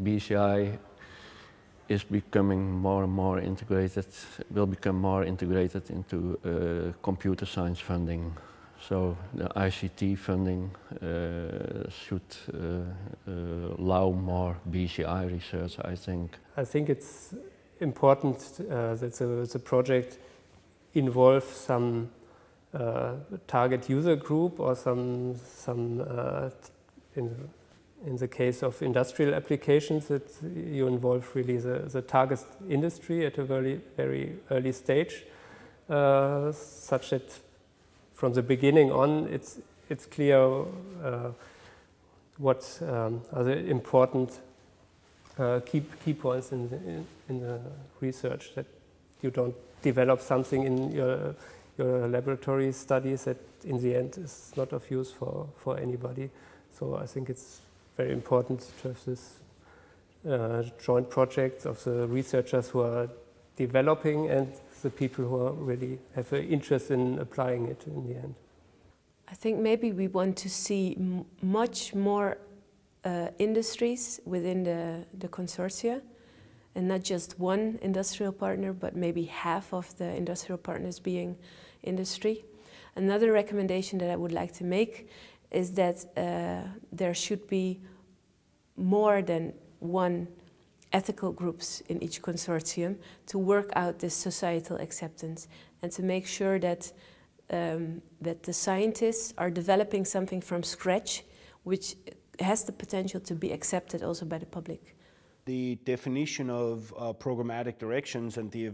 BCI is becoming more and more integrated, will become more integrated into computer science funding. So the ICT funding should allow more BCI research, I think. I think it's important that the project involve some target user group or some in the case of industrial applications, that you involve really the target industry at a very early stage, such that from the beginning on it's clear what are the important key points in the research, that you don't develop something in your laboratory studies that in the end is not of use for anybody. So I think it's very important to have this joint projects of the researchers who are developing and the people who are really have an interest in applying it in the end. I think maybe we want to see much more industries within the consortia, and not just one industrial partner, but maybe half of the industrial partners being industry. Another recommendation that I would like to make is that there should be more than one ethical groups in each consortium to work out this societal acceptance and to make sure that that the scientists are developing something from scratch which has the potential to be accepted also by the public. The definition of programmatic directions and the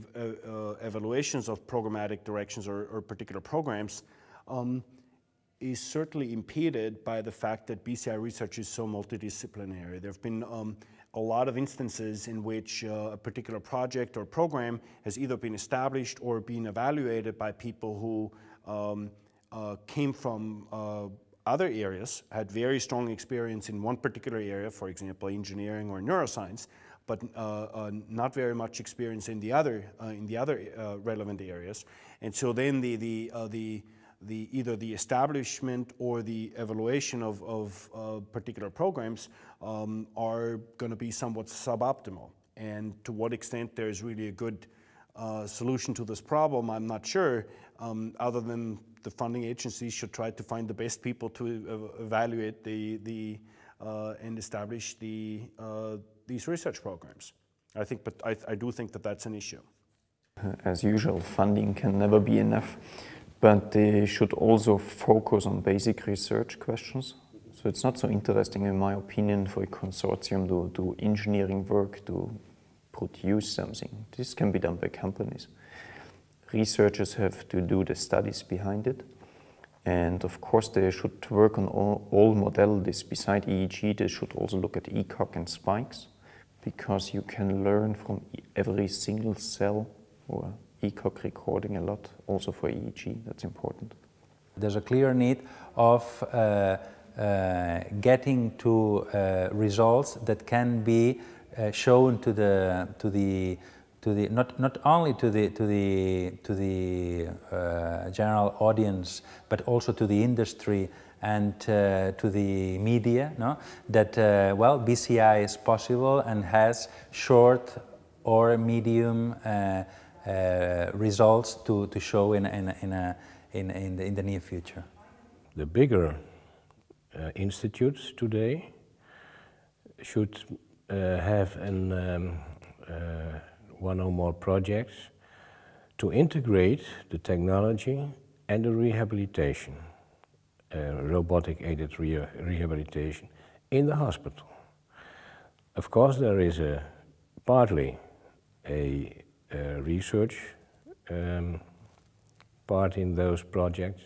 evaluations of programmatic directions or particular programs is certainly impeded by the fact that BCI research is so multidisciplinary. There have been a lot of instances in which a particular project or program has either been established or been evaluated by people who came from other areas, had very strong experience in one particular area, for example, engineering or neuroscience, but not very much experience in the other relevant areas. And so then either the establishment or the evaluation of particular programs are going to be somewhat suboptimal. And to what extent there is really a good solution to this problem, I'm not sure, other than the funding agencies should try to find the best people to evaluate and establish these research programs. I do think that that's an issue. As usual, funding can never be enough, but they should also focus on basic research questions. So it's not so interesting, in my opinion, for a consortium to do engineering work to produce something. This can be done by companies. Researchers have to do the studies behind it. And of course, they should work on all modalities. Beside EEG, they should also look at ECOG and spikes, because you can learn from every single cell or ECOG recording a lot, also for EEG. That's important. There's a clear need of getting to results that can be shown to the not only to the general audience, but also to the industry and to the media, no? That well, BCI is possible and has short or medium results to show in the near future. The bigger institutes today should have one or more projects to integrate the technology and the rehabilitation, robotic-aided rehabilitation in the hospital. Of course, there is partly a research part in those projects,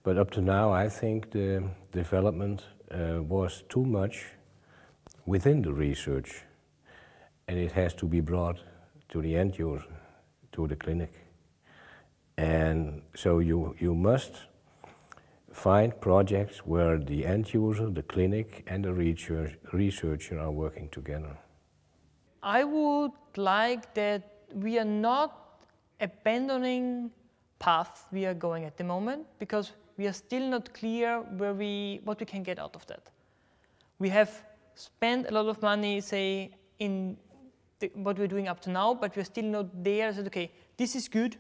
but up to now I think the development was too much within the research, and it has to be brought to the end user, to the clinic. And so you must find projects where the end user, the clinic, and the researcher are working together. I would like that we are not abandoning path we are going at the moment, because we are still not clear what we can get out of that. We have spend a lot of money, say, in what we're doing up to now, but we're still not there. So, okay, this is good.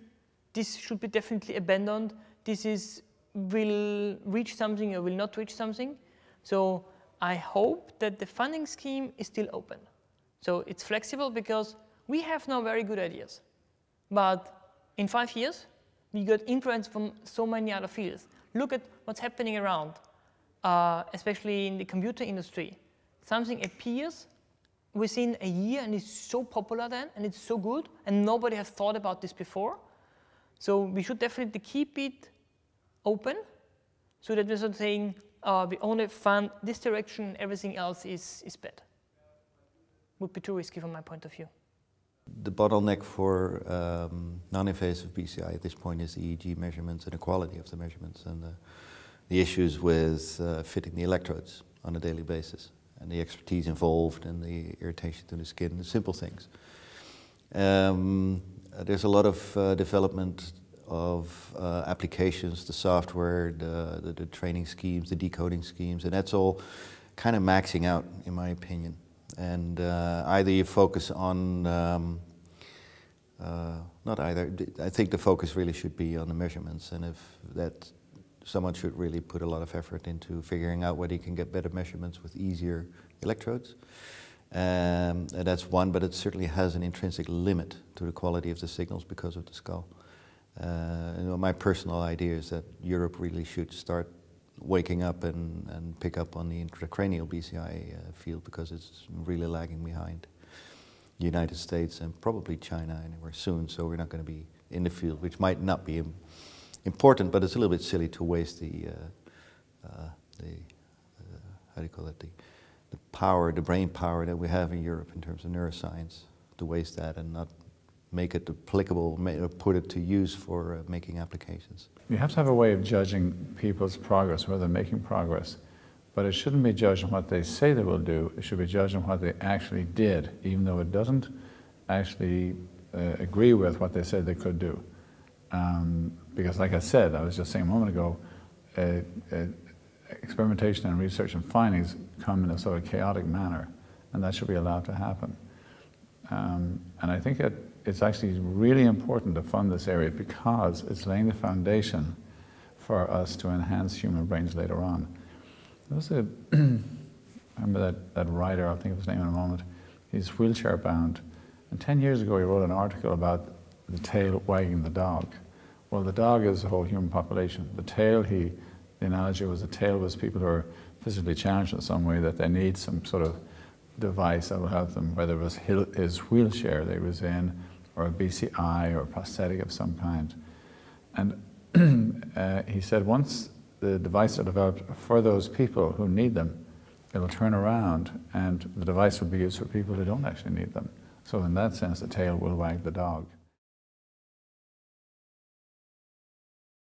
This should be definitely abandoned. This will reach something or will not reach something. So I hope that the funding scheme is still open. So it's flexible because we have now very good ideas. But in 5 years, we got influence from so many other fields. Look at what's happening around, especially in the computer industry. Something appears within a year and it's so popular then, and it's so good, and nobody has thought about this before. So we should definitely keep it open, so that we're sort of saying we only fund this direction, everything else is bad. Would be too risky from my point of view. The bottleneck for non-invasive BCI at this point is the EEG measurements and the quality of the measurements, and the issues with fitting the electrodes on a daily basis, and the expertise involved and the irritation to the skin, the simple things. There's a lot of development of applications, the software, the training schemes, the decoding schemes, and that's all kind of maxing out, in my opinion. And either you focus on, not either, I think the focus really should be on the measurements, and if that, someone should really put a lot of effort into figuring out whether you can get better measurements with easier electrodes. And that's one, but it certainly has an intrinsic limit to the quality of the signals because of the skull. You know, my personal idea is that Europe really should start waking up and pick up on the intracranial BCI field, because it's really lagging behind the United States and probably China anywhere soon. So we're not going to be in the field, which might not be important, but it's a little bit silly to waste the how do you call it, the power, the brain power that we have in Europe in terms of neuroscience, to waste that and not make it applicable, put it to use for making applications. You have to have a way of judging people's progress, whether they're making progress, but it shouldn't be judged on what they say they will do. It should be judged on what they actually did, even though it doesn't actually agree with what they said they could do. Because like I said, I was just saying a moment ago, experimentation and research and findings come in a sort of chaotic manner, and that should be allowed to happen. And I think it's actually really important to fund this area, because it's laying the foundation for us to enhance human brains later on. There was I remember that writer, I'll think of his name in a moment, he's wheelchair bound, and 10 years ago he wrote an article about the tail wagging the dog. Well, the dog is the whole human population. The tail, the analogy was the tail was people who are physically challenged in some way, that they need some sort of device that will help them, whether it was his wheelchair they was in, or a BCI, or a prosthetic of some kind. And he said once the device are developed for those people who need them, it'll turn around and the device will be used for people who don't actually need them. So in that sense, the tail will wag the dog.